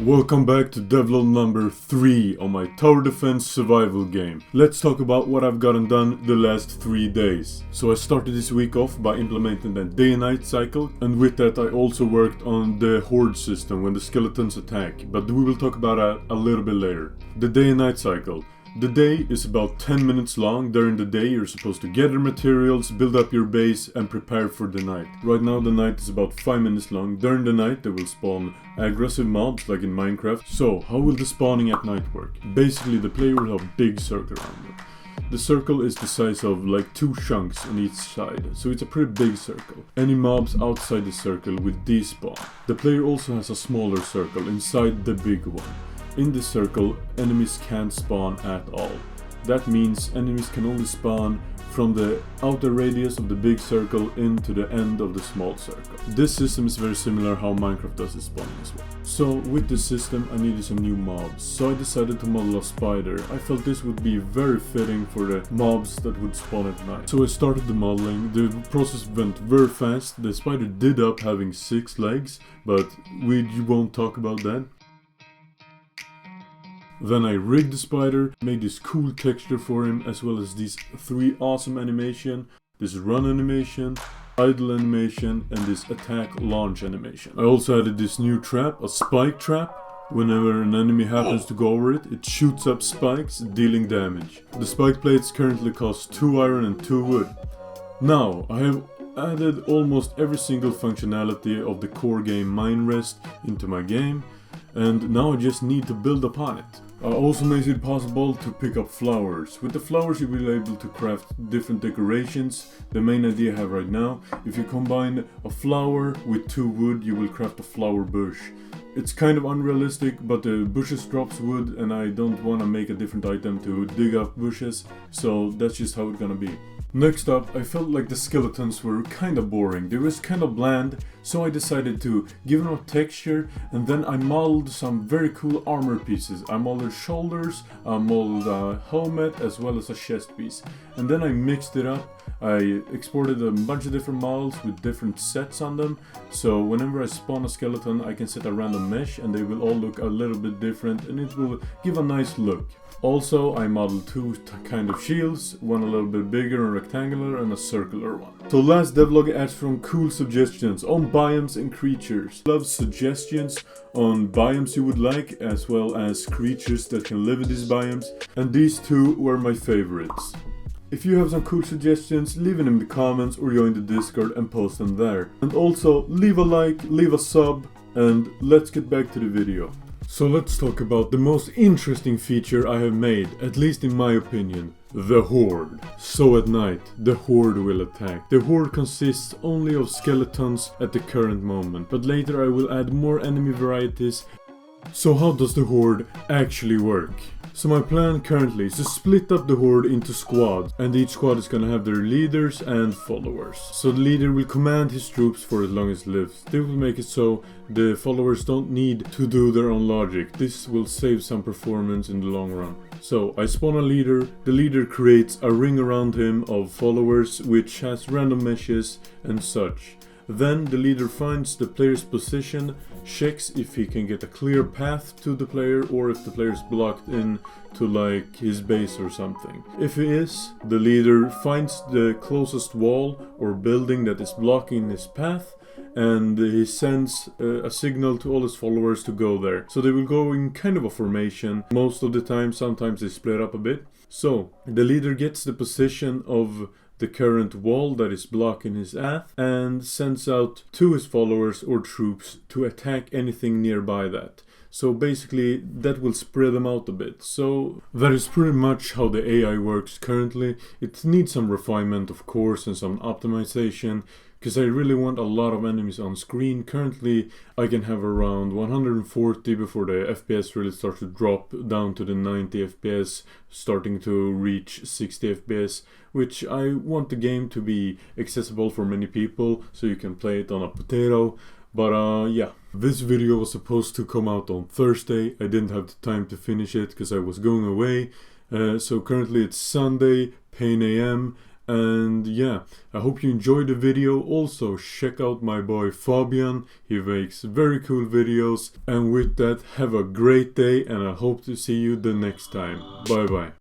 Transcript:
Welcome back to Devlog number 3 on my tower defense survival game. Let's talk about what I've gotten done the last 3 days. So I started this week off by implementing the day and night cycle, and with that I also worked on the Horde system when the skeletons attack, but we will talk about that a little bit later. The day and night cycle. The day is about 10 minutes long. During the day you're supposed to gather materials, build up your base and prepare for the night. Right now the night is about 5 minutes long. During the night they will spawn aggressive mobs like in Minecraft. So how will the spawning at night work? Basically the player will have a big circle around them. The circle is the size of like 2 chunks on each side, so it's a pretty big circle. Any mobs outside the circle will despawn. The player also has a smaller circle inside the big one. In this circle, enemies can't spawn at all. That means enemies can only spawn from the outer radius of the big circle into the end of the small circle. This system is very similar how Minecraft does its spawning as well. So with this system I needed some new mobs, so I decided to model a spider. I felt this would be very fitting for the mobs that would spawn at night. So I started the modeling. The process went very fast. The spider did up having 6 legs, but we won't talk about that. Then I rigged the spider, made this cool texture for him, as well as these 3 awesome animation, this run animation, idle animation, and this attack launch animation. I also added this new trap, a spike trap. Whenever an enemy happens to go over it, it shoots up spikes, dealing damage. The spike plates currently cost 2 iron and 2 wood. Now, I have added almost every single functionality of the core game Mine Rest into my game, and now I just need to build upon it. I also made it possible to pick up flowers. With the flowers you will be able to craft different decorations. The main idea I have right now, if you combine a flower with 2 wood you will craft a flower bush. It's kind of unrealistic, but the bushes drops wood and I don't want to make a different item to dig up bushes, so that's just how it's gonna be. Next up, I felt like the skeletons were kinda boring. They were kinda bland, so I decided to give them a texture, and then I modeled some very cool armor pieces. I modeled shoulders, I modeled a helmet as well as a chest piece. And then I mixed it up. I exported a bunch of different models with different sets on them, so whenever I spawn a skeleton I can set a random mesh and they will all look a little bit different and it will give a nice look. Also, I modeled 2 kind of shields, one a little bit bigger and rectangular and a circular one. So last devlog asked from cool suggestions on biomes and creatures. Love suggestions on biomes you would like, as well as creatures that can live in these biomes, and these 2 were my favorites. If you have some cool suggestions, leave them in the comments or join the Discord and post them there. And also, leave a like, leave a sub, and let's get back to the video. So let's talk about the most interesting feature I have made, at least in my opinion, the Horde. So at night, the Horde will attack. The Horde consists only of skeletons at the current moment, but later I will add more enemy varieties. So how does the Horde actually work? So my plan currently is to split up the Horde into squads, and each squad is gonna have their leaders and followers. So the leader will command his troops for as long as he lives. They will make it so the followers don't need to do their own logic. This will save some performance in the long run. So I spawn a leader, the leader creates a ring around him of followers which has random meshes and such. Then the leader finds the player's position, checks if he can get a clear path to the player or if the player is blocked in to like his base or something. If he is, the leader finds the closest wall or building that is blocking his path, and he sends a signal to all his followers to go there. So they will go in kind of a formation most of the time, sometimes they split up a bit. So the leader gets the position of the current wall that is blocking his path and sends out to his followers or troops to attack anything nearby that. So basically that will spread them out a bit. So that is pretty much how the AI works currently. It needs some refinement of course and some optimization, because I really want a lot of enemies on screen. Currently I can have around 140 before the FPS really starts to drop down to the 90 FPS, starting to reach 60 FPS, which I want the game to be accessible for many people so you can play it on a potato. But yeah, this video was supposed to come out on Thursday. I didn't have the time to finish it because I was going away. So currently it's Sunday, 10 AM, And yeah, I hope you enjoyed the video. Also check out my boy Fabian, he makes very cool videos. And with that, have a great day and I hope to see you the next time. Bye bye.